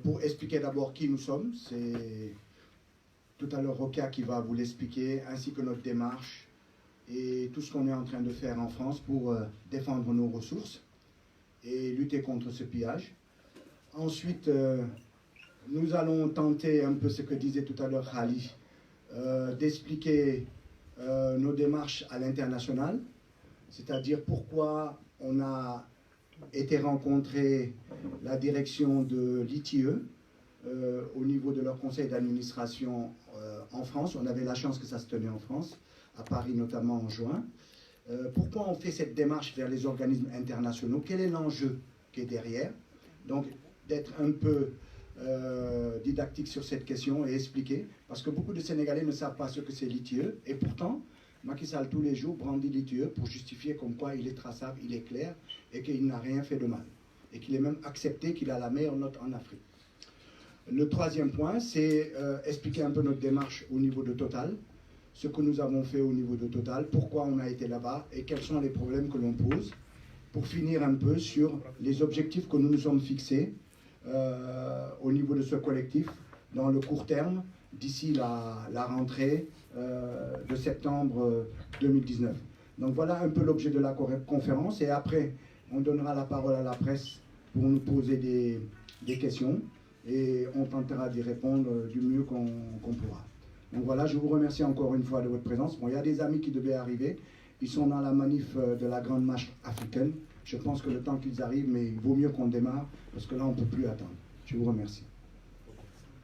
pour expliquer d'abord qui nous sommes. C'est tout à l'heure Rokia qui va vous l'expliquer, ainsi que notre démarche et tout ce qu'on est en train de faire en France pour défendre nos ressources et lutter contre ce pillage. Ensuite, nous allons tenter un peu ce que disait tout à l'heure Khali, d'expliquer nos démarches à l'international, c'est-à-dire pourquoi on a été rencontrer la direction de l'ITIE au niveau de leur conseil d'administration en France. On avait la chance que ça se tenait en France, à Paris notamment en juin. Pourquoi on fait cette démarche vers les organismes internationaux? Quel est l'enjeu qui est derrière? Donc, d'être un peu didactique sur cette question et expliquer, parce que beaucoup de Sénégalais ne savent pas ce que c'est l'ITIE, et pourtant, Macky Sall tous les jours brandit l'ITIE pour justifier comme quoi il est traçable, il est clair, et qu'il n'a rien fait de mal, et qu'il est même accepté qu'il a la meilleure note en Afrique. Le troisième point, c'est expliquer un peu notre démarche au niveau de Total, ce que nous avons fait au niveau de Total, pourquoi on a été là-bas, et quels sont les problèmes que l'on pose, pour finir un peu sur les objectifs que nous nous sommes fixés au niveau de ce collectif dans le court terme, d'ici la rentrée de septembre 2019. Donc voilà un peu l'objet de la conférence, et après on donnera la parole à la presse pour nous poser des questions, et on tentera d'y répondre du mieux qu'on pourra. Donc voilà, je vous remercie encore une fois de votre présence. Bon, il y a des amis qui devaient arriver, ils sont dans la manif de la Grande Marche africaine. Je pense que le temps qu'ils arrivent, mais il vaut mieux qu'on démarre, parce que là, on ne peut plus attendre. Je vous remercie.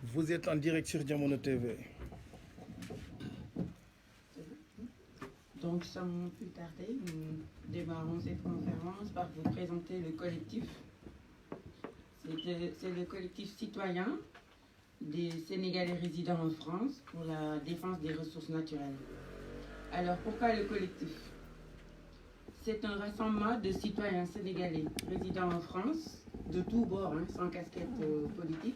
Vous êtes en direct sur Diamono TV. Donc, sans plus tarder, nous démarrons cette conférence par vous présenter le collectif. C'est le collectif citoyen des Sénégalais résidant en France pour la défense des ressources naturelles. Alors, pourquoi le collectif? C'est un rassemblement de citoyens sénégalais résidant en France, de tous bords, sans casquette politique,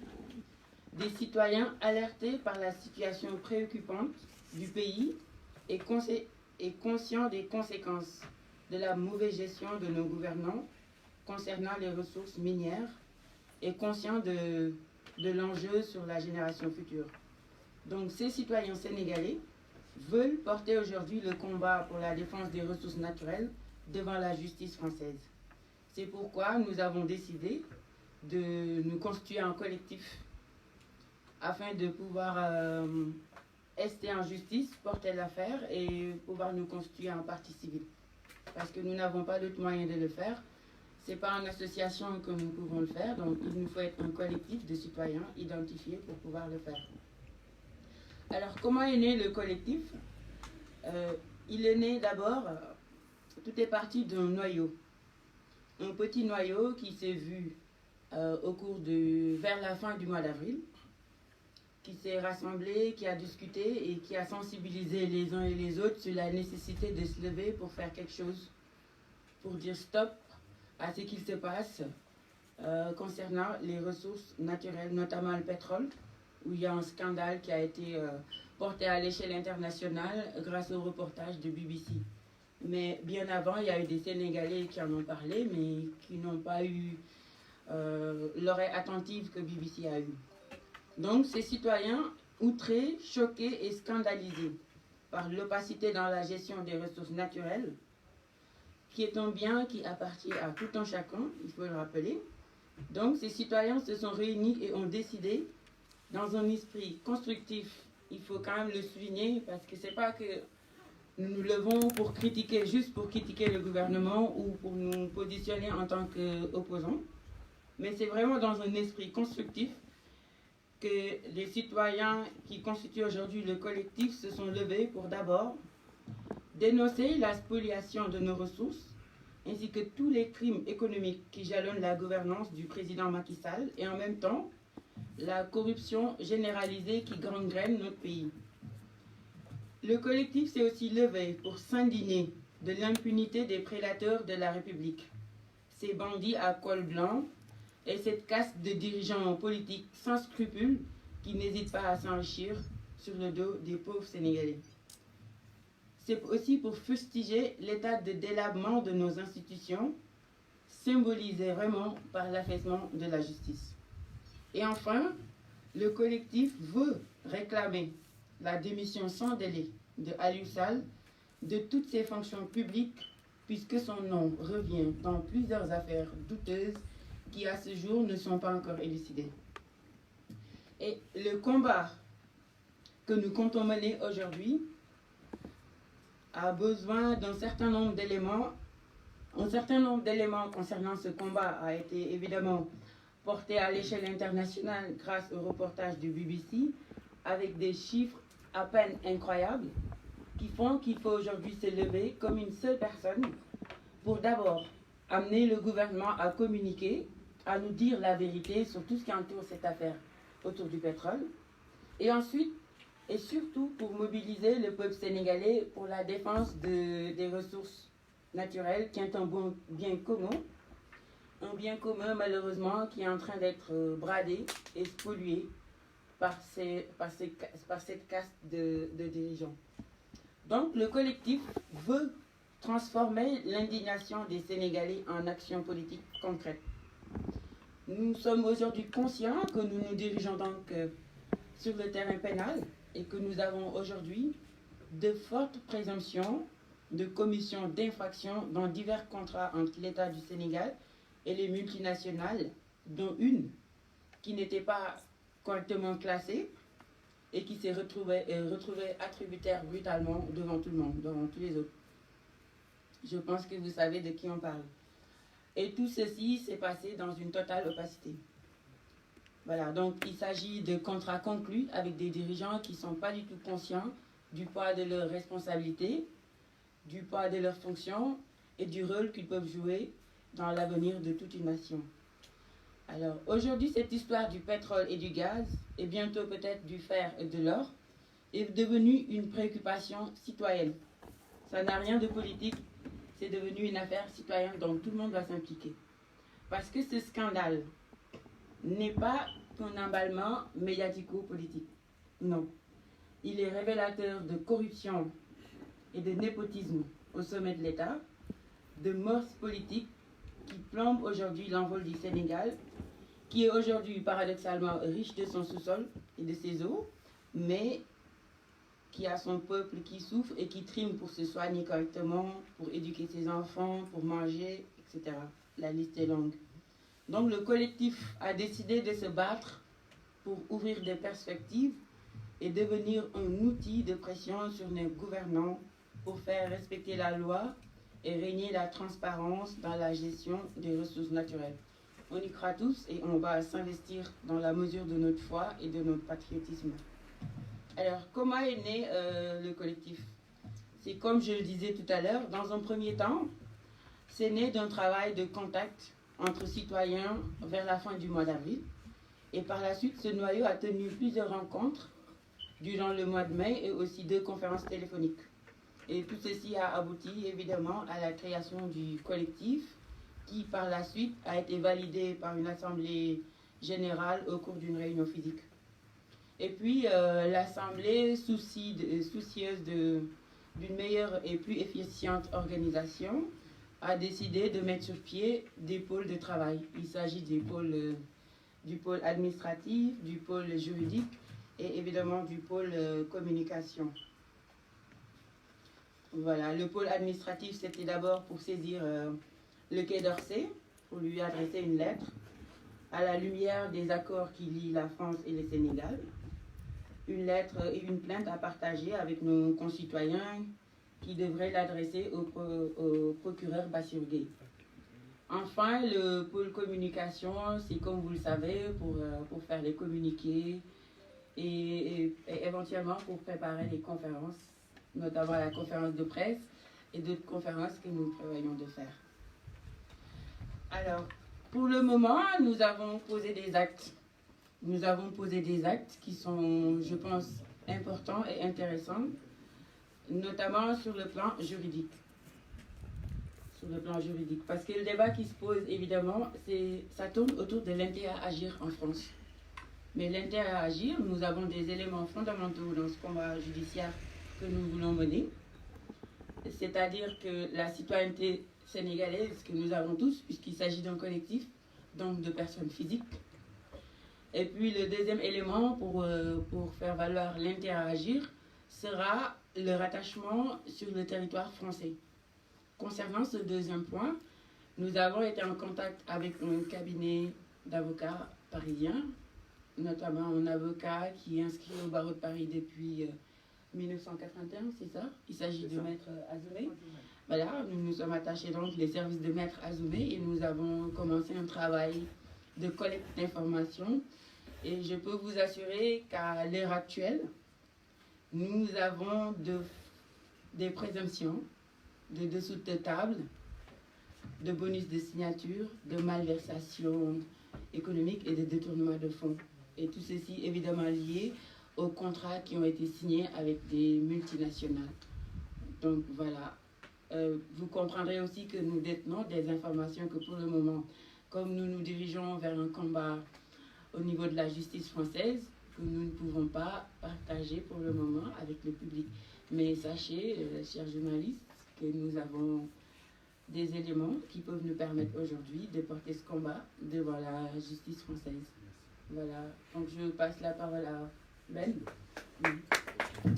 des citoyens alertés par la situation préoccupante du pays et conscients des conséquences de la mauvaise gestion de nos gouvernants concernant les ressources minières et conscients de l'enjeu sur la génération future. Donc ces citoyens sénégalais veulent porter aujourd'hui le combat pour la défense des ressources naturelles devant la justice française. C'est pourquoi nous avons décidé de nous constituer en collectif afin de pouvoir ester en justice, porter l'affaire et pouvoir nous constituer en partie civile. Parce que nous n'avons pas d'autre moyen de le faire. Ce n'est pas en association que nous pouvons le faire, donc il nous faut être un collectif de citoyens identifiés pour pouvoir le faire. Alors, comment est né le collectif? Il est né d'abord, tout est parti d'un noyau. Un petit noyau qui s'est vu vers la fin du mois d'avril, qui s'est rassemblé, qui a discuté et qui a sensibilisé les uns et les autres sur la nécessité de se lever pour faire quelque chose, pour dire stop à ce qu'il se passe concernant les ressources naturelles, notamment le pétrole, où il y a un scandale qui a été porté à l'échelle internationale grâce au reportage de BBC. Mais bien avant, il y a eu des Sénégalais qui en ont parlé, mais qui n'ont pas eu l'oreille attentive que BBC a eue. Donc, ces citoyens outrés, choqués et scandalisés par l'opacité dans la gestion des ressources naturelles, qui est un bien qui appartient à tout un chacun, il faut le rappeler. Donc, ces citoyens se sont réunis et ont décidé, dans un esprit constructif, il faut quand même le souligner, parce que c'est pas que nous nous levons pour critiquer, juste pour critiquer le gouvernement ou pour nous positionner en tant qu'opposants, mais c'est vraiment dans un esprit constructif que les citoyens qui constituent aujourd'hui le collectif se sont levés pour d'abord dénoncer la spoliation de nos ressources, ainsi que tous les crimes économiques qui jalonnent la gouvernance du président Macky Sall, et en même temps, la corruption généralisée qui gangrène notre pays. Le collectif s'est aussi levé pour s'indigner de l'impunité des prédateurs de la République, ces bandits à col blanc et cette caste de dirigeants politiques sans scrupules qui n'hésitent pas à s'enrichir sur le dos des pauvres Sénégalais. C'est aussi pour fustiger l'état de délabrement de nos institutions, symbolisé vraiment par l'affaissement de la justice. Et enfin, le collectif veut réclamer la démission sans délai de Aliou Sall de toutes ses fonctions publiques, puisque son nom revient dans plusieurs affaires douteuses qui, à ce jour, ne sont pas encore élucidées. Et le combat que nous comptons mener aujourd'hui a besoin d'un certain nombre d'éléments. Un certain nombre d'éléments concernant ce combat a été évidemment porté à l'échelle internationale grâce au reportage du BBC, avec des chiffres à peine incroyables qui font qu'il faut aujourd'hui se lever comme une seule personne pour d'abord amener le gouvernement à communiquer, à nous dire la vérité sur tout ce qui entoure cette affaire autour du pétrole, et ensuite et surtout pour mobiliser le peuple sénégalais pour la défense des ressources naturelles qui est un bien commun malheureusement qui est en train d'être bradé et spolié par cette caste de dirigeants. Donc le collectif veut transformer l'indignation des Sénégalais en action politique concrète. Nous sommes aujourd'hui conscients que nous nous dirigeons donc sur le terrain pénal et que nous avons aujourd'hui de fortes présomptions de commission d'infractions dans divers contrats entre l'État du Sénégal et les multinationales, dont une qui n'était pas correctement classée et qui s'est retrouvée attributaire brutalement devant tout le monde, devant tous les autres. Je pense que vous savez de qui on parle. Et tout ceci s'est passé dans une totale opacité. Voilà, donc il s'agit de contrats conclus avec des dirigeants qui ne sont pas du tout conscients du poids de leurs responsabilités, du poids de leurs fonctions et du rôle qu'ils peuvent jouer dans l'avenir de toute une nation. Alors aujourd'hui, cette histoire du pétrole et du gaz, et bientôt peut-être du fer et de l'or, est devenue une préoccupation citoyenne. Ça n'a rien de politique, c'est devenu une affaire citoyenne dont tout le monde va s'impliquer. Parce que ce scandale n'est pas qu'un emballement médiatico-politique. Non. Il est révélateur de corruption et de népotisme au sommet de l'État, de mœurs politiques qui plombent aujourd'hui l'envol du Sénégal, qui est aujourd'hui paradoxalement riche de son sous-sol et de ses eaux, mais qui a son peuple qui souffre et qui trime pour se soigner correctement, pour éduquer ses enfants, pour manger, etc. La liste est longue. Donc le collectif a décidé de se battre pour ouvrir des perspectives et devenir un outil de pression sur nos gouvernants pour faire respecter la loi et régner la transparence dans la gestion des ressources naturelles. On y croit tous et on va s'investir dans la mesure de notre foi et de notre patriotisme. Alors, comment est né le collectif? C'est comme je le disais tout à l'heure, dans un premier temps, c'est né d'un travail de contact entre citoyens vers la fin du mois d'avril. Et par la suite, ce noyau a tenu plusieurs rencontres durant le mois de mai et aussi 2 conférences téléphoniques. Et tout ceci a abouti évidemment à la création du collectif qui par la suite a été validé par une assemblée générale au cours d'une réunion physique. Et puis l'assemblée, soucieuse d'une meilleure et plus efficiente organisation, a décidé de mettre sur pied des pôles de travail. Il s'agit du pôle administratif, du pôle juridique et évidemment du pôle communication. Voilà, le pôle administratif, c'était d'abord pour saisir le Quai d'Orsay, pour lui adresser une lettre à la lumière des accords qui lient la France et le Sénégal. Une lettre et une plainte à partager avec nos concitoyens qui devraient l'adresser au procureur Bassirou Gueye. Enfin, le pôle communication, c'est comme vous le savez, pour faire les communiqués et éventuellement pour préparer les conférences, notamment la conférence de presse et d'autres conférences que nous prévoyons de faire. Alors, pour le moment, nous avons posé des actes. Nous avons posé des actes qui sont, je pense, importants et intéressants, notamment sur le plan juridique. Sur le plan juridique. Parce que le débat qui se pose, évidemment, ça tourne autour de l'intérêt à agir en France. Mais l'intérêt à agir, nous avons des éléments fondamentaux dans ce combat judiciaire que nous voulons mener. C'est-à-dire que la citoyenneté sénégalaise, que nous avons tous, puisqu'il s'agit d'un collectif, donc de personnes physiques, Et puis le deuxième élément pour faire valoir l'interagir sera le rattachement sur le territoire français. Concernant ce deuxième point, nous avons été en contact avec un cabinet d'avocats parisiens, notamment un avocat qui est inscrit au barreau de Paris depuis 1981, c'est ça? Il s'agit de Maître Azoumé. Voilà, nous nous sommes attachés donc les services de Maître Azoumé et nous avons commencé un travail de collecte d'informations. Et je peux vous assurer qu'à l'heure actuelle, nous avons des présomptions de dessous de table, de bonus de signature, de malversation économique et de détournement de fonds. Et tout ceci évidemment lié aux contrats qui ont été signés avec des multinationales. Donc voilà, vous comprendrez aussi que nous détenons des informations que pour le moment, comme nous nous dirigeons vers un combat au niveau de la justice française, que nous ne pouvons pas partager pour le moment avec le public. Mais sachez, chers journalistes, que nous avons des éléments qui peuvent nous permettre aujourd'hui de porter ce combat devant la justice française. Voilà, donc je passe la parole à Ben. Oui.